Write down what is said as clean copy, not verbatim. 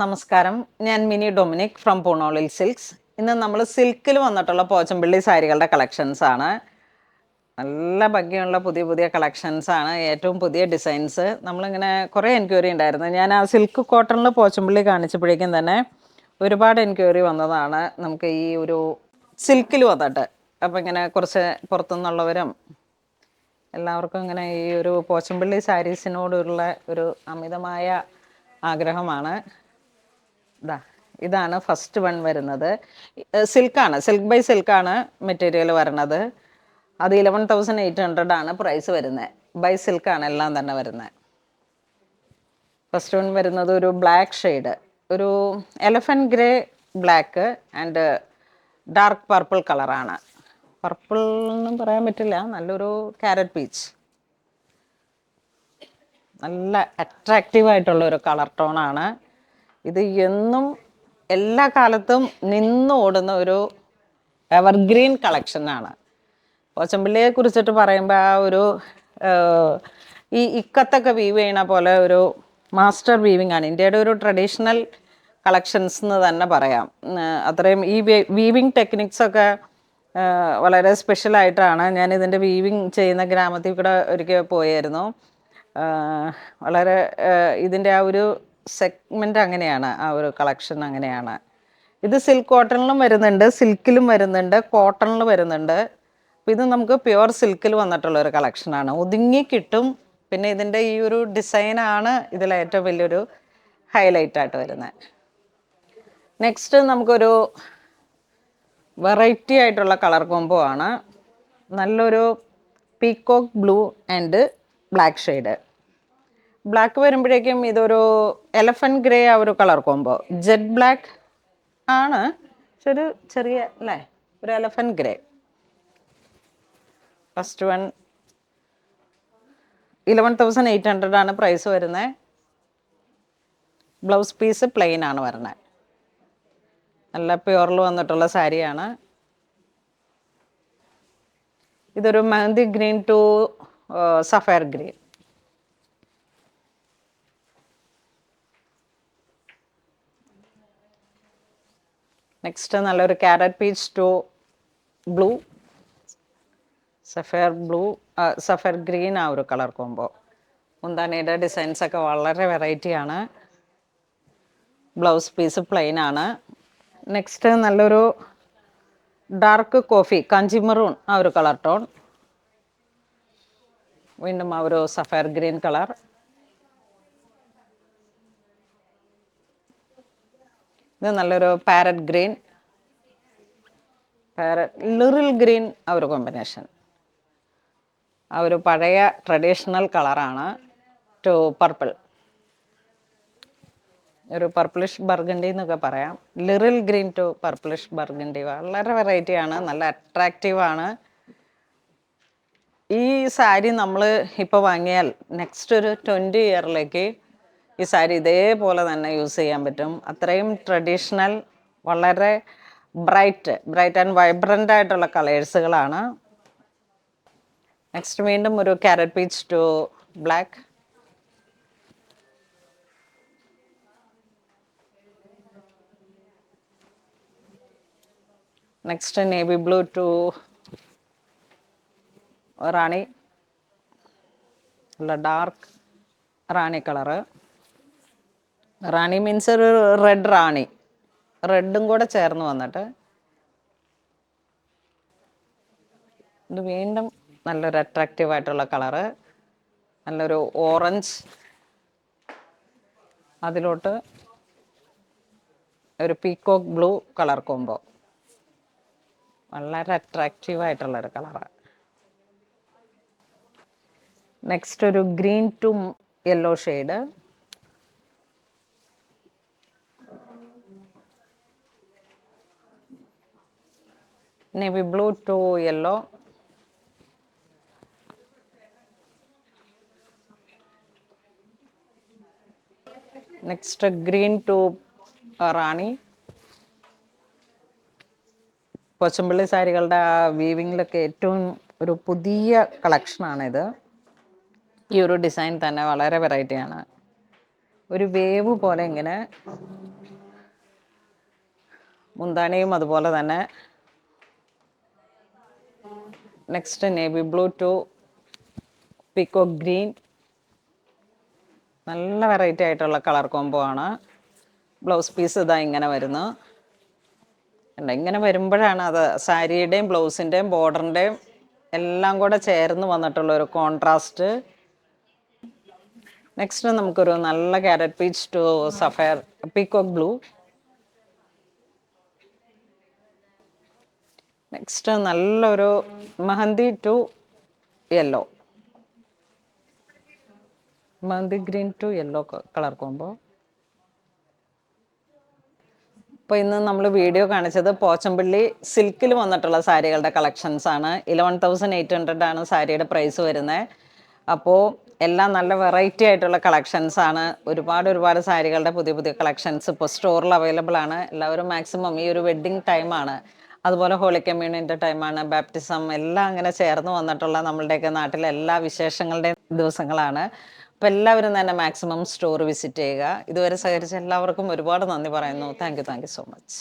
നമസ്കാരം. ഞാൻ mini Dominic from പൂണോളിൽ silks. ഇന്ന് നമ്മൾ സിൽക്കിൽ വന്നിട്ടുള്ള പോച്ചമ്പിള്ളി സാരികളുടെ കളക്ഷൻസ് ആണ്. നല്ല ഭംഗിയുള്ള പുതിയ പുതിയ കളക്ഷൻസ് ആണ്. ഏറ്റവും പുതിയ ഡിസൈൻസ്. നമ്മളിങ്ങനെ കുറേ എൻക്വയറി ഉണ്ടായിരുന്നു. ഞാൻ ആ സിൽക്ക് കോട്ടണിൽ പോച്ചമ്പിള്ളി കാണിച്ചപ്പോഴേക്കും തന്നെ ഒരുപാട് എൻക്വയറി വന്നതാണ് നമുക്ക് ഈ ഒരു സിൽക്കിൽ വന്നിട്ട്. അപ്പം ഇങ്ങനെ കുറച്ച് പുറത്തുനിന്നുള്ളവരും എല്ലാവർക്കും ഇങ്ങനെ ഈ ഒരു പോച്ചമ്പിള്ളി സാരീസിനോടുള്ള ഒരു അമിതമായ ആഗ്രഹമാണ്. ഇതാണ് ഫസ്റ്റ് വൺ വരുന്നത്. സിൽക്കാണ്, സിൽക്ക് ബൈ സിൽക്കാണ് മെറ്റീരിയൽ വരണത്. അത് 11,800 ആണ് പ്രൈസ് വരുന്നത്. ബൈ സിൽക്കാണ് എല്ലാം തന്നെ വരുന്നത്. ഫസ്റ്റ് വൺ വരുന്നത് ഒരു ബ്ലാക്ക് ഷെയ്ഡ്, ഒരു elephant grey black and dark purple കളറാണ്. പർപ്പിൾ എന്നും പറയാൻ പറ്റില്ല, നല്ലൊരു ക്യാരറ്റ് പീച്ച്. നല്ല അട്രാക്റ്റീവായിട്ടുള്ള ഒരു കളർ ടോണാണ് ഇത്. എന്നും എല്ലാ കാലത്തും നിന്ന് ഓടുന്ന ഒരു എവർഗ്രീൻ കളക്ഷനാണ്. പോച്ചമ്പിള്ളിയെ കുറിച്ചിട്ട് പറയുമ്പോൾ ആ ഒരു ഈ ഇക്കത്തൊക്കെ വീവ് ചെയ്യണ പോലെ ഒരു മാസ്റ്റർ വീവിംഗ് ആണ്. ഇന്ത്യയുടെ ഒരു ട്രഡീഷണൽ കളക്ഷൻസ് എന്ന് തന്നെ പറയാം. അത്രയും ഈ വീവിങ് ടെക്നിക്സൊക്കെ വളരെ സ്പെഷ്യലായിട്ടാണ്. ഞാനിതിൻ്റെ വീവിങ് ചെയ്യുന്ന ഗ്രാമത്തിൽ കൂടെ ഒരിക്കൽ പോയായിരുന്നു. വളരെ ഇതിൻ്റെ ആ ഒരു സെഗ്മെൻ്റ് അങ്ങനെയാണ്, ആ ഒരു കളക്ഷൻ അങ്ങനെയാണ്. ഇത് സിൽക്ക് കോട്ടണിലും വരുന്നുണ്ട്, സിൽക്കിലും വരുന്നുണ്ട്, കോട്ടണിൽ വരുന്നുണ്ട്. അപ്പോൾ ഇത് നമുക്ക് പ്യുവർ സിൽക്കിൽ വന്നിട്ടുള്ള ഒരു കളക്ഷനാണ്. ഒതുങ്ങി കിട്ടും. പിന്നെ ഇതിൻ്റെ ഈ ഒരു ഡിസൈനാണ് ഇതിലേറ്റവും വലിയൊരു ഹൈലൈറ്റായിട്ട് വരുന്നത്. നെക്സ്റ്റ് നമുക്കൊരു വെറൈറ്റി ആയിട്ടുള്ള കളർ കോംബോ ആണ്. നല്ലൊരു peacock blue and black shade. Black വരുമ്പോഴേക്കും ഇതൊരു എലഫൻറ്റ് ഗ്രേ ആ ഒരു കളർ കോംബോ. ജെറ്റ് ബ്ലാക്ക് ആണ്, പക്ഷെ ഒരു ചെറിയ അല്ലേ, ഒരു എലഫൻറ്റ് ഗ്രേ. ഫസ്റ്റ് വൺ 11,800 ആണ് പ്രൈസ് വരുന്നത്. ബ്ലൗസ് പീസ് പ്ലെയിൻ ആണ് വരുന്നത്. നല്ല പ്യുവറിൽ വന്നിട്ടുള്ള സാരിയാണ്. ഇതൊരു mehndi green to sapphire green. Next നല്ലൊരു carrot peach to blue, sapphire blue, sapphire green ആ ഒരു കളർ കോംബോ. മുന്താണിയുടെ ഡിസൈൻസൊക്കെ വളരെ വെറൈറ്റിയാണ്. ബ്ലൗസ് പീസ് പ്ലെയിൻ ആണ്. നെക്സ്റ്റ് നല്ലൊരു ഡാർക്ക് കോഫി കാഞ്ചി മെറൂൺ ആ ഒരു കളർ ടോൺ. വീണ്ടും ആ ഒരു സഫയർ ഗ്രീൻ കളർ. ഇത് നല്ലൊരു parrot green, parrot Liril green ആ ഒരു കോമ്പിനേഷൻ. ആ ഒരു പഴയ ട്രഡീഷണൽ കളറാണ് ടു പർപ്പിൾ. ഒരു പർപ്പിളിഷ് ബർഗണ്ടി എന്നൊക്കെ പറയാം. Liril green to purplish burgundy വളരെ വെറൈറ്റിയാണ്, നല്ല അട്രാക്റ്റീവാണ്. ഈ സാരി നമ്മൾ ഇപ്പോൾ വാങ്ങിയാൽ നെക്സ്റ്റ് ഒരു 20 ഇയറിലേക്ക് ഈ സാരി ഇതേപോലെ തന്നെ യൂസ് ചെയ്യാൻ പറ്റും. അത്രയും ട്രഡീഷണൽ, വളരെ ബ്രൈറ്റ് ആൻഡ് വൈബ്രൻ്റ് ആയിട്ടുള്ള കളേഴ്സുകളാണ്. നെക്സ്റ്റ് വീണ്ടും ഒരു carrot peach to black. Next navy blue to rani, നല്ല dark rani colour. Rani means ഒരു റെഡ് റാണി, റെഡും കൂടെ ചേർന്ന് വന്നിട്ട്. ഇത് വീണ്ടും നല്ലൊരു അട്രാക്റ്റീവായിട്ടുള്ള കളറ്. നല്ലൊരു ഓറഞ്ച്, അതിലോട്ട് ഒരു പീക്കോക്ക് ബ്ലൂ കളർ കോംബോ. വളരെ അട്രാക്റ്റീവായിട്ടുള്ളൊരു കളറാണ്. നെക്സ്റ്റ് ഒരു green to yellow shade. Navy blue to yellow. Next green to rani. Kochampally സാരികളുടെ ആ വീവിങ്ങിലൊക്കെ ഏറ്റവും ഒരു പുതിയ കളക്ഷനാണിത്. ഈ ഒരു ഡിസൈൻ തന്നെ വളരെ വെറൈറ്റിയാണ്. ഒരു വേവ് പോലെ ഇങ്ങനെ മുന്താണിയും അതുപോലെ തന്നെ. Next navy blue to peacock green. നല്ല വെറൈറ്റി ആയിട്ടുള്ള കളർ കോംബോ ആണ്. ബ്ലൗസ് പീസ് ഇതാ ഇങ്ങനെ വരുന്നു. ഇങ്ങനെ വരുമ്പോഴാണ് അത് സാരിയുടെയും ബ്ലൗസിൻ്റെയും ബോർഡറിൻ്റെയും എല്ലാം കൂടെ ചേർന്ന് വന്നിട്ടുള്ള ഒരു കോൺട്രാസ്റ്റ്. നെക്സ്റ്റ് നമുക്കൊരു നല്ല carrot peach to sapphire peacock blue. Next നല്ലൊരു mehndi to yellow, mehndi green to yellow colour combo. അപ്പോൾ ഇന്ന് നമ്മൾ വീഡിയോ കാണിച്ചത് പോച്ചമ്പള്ളി സിൽക്കിൽ വന്നിട്ടുള്ള സാരികളുടെ കളക്ഷൻസ് ആണ്. 11,800 ആണ് സാരിയുടെ പ്രൈസ് വരുന്നത്. അപ്പോൾ എല്ലാം നല്ല വെറൈറ്റി ആയിട്ടുള്ള കളക്ഷൻസ് ആണ്. ഒരുപാട് സാരികളുടെ പുതിയ പുതിയ കളക്ഷൻസ് ഇപ്പോൾ സ്റ്റോറിൽ അവൈലബിൾ ആണ്. എല്ലാവരും മാക്സിമം ഈ ഒരു വെഡ്ഡിങ് ടൈമാണ്, അതുപോലെ ഹോളി കമ്മ്യൂണിൻ്റെ ടൈമാണ്, ബാപ്റ്റിസം എല്ലാം അങ്ങനെ ചേർന്ന് വന്നിട്ടുള്ള നമ്മളുടെയൊക്കെ നാട്ടിലെ എല്ലാ വിശേഷങ്ങളുടെയും ദിവസങ്ങളാണ്. അപ്പോൾ എല്ലാവരും തന്നെ മാക്സിമം സ്റ്റോർ വിസിറ്റ് ചെയ്യുക. ഇതുവരെ സഹകരിച്ച എല്ലാവർക്കും ഒരുപാട് നന്ദി പറയുന്നു. Thank you so much.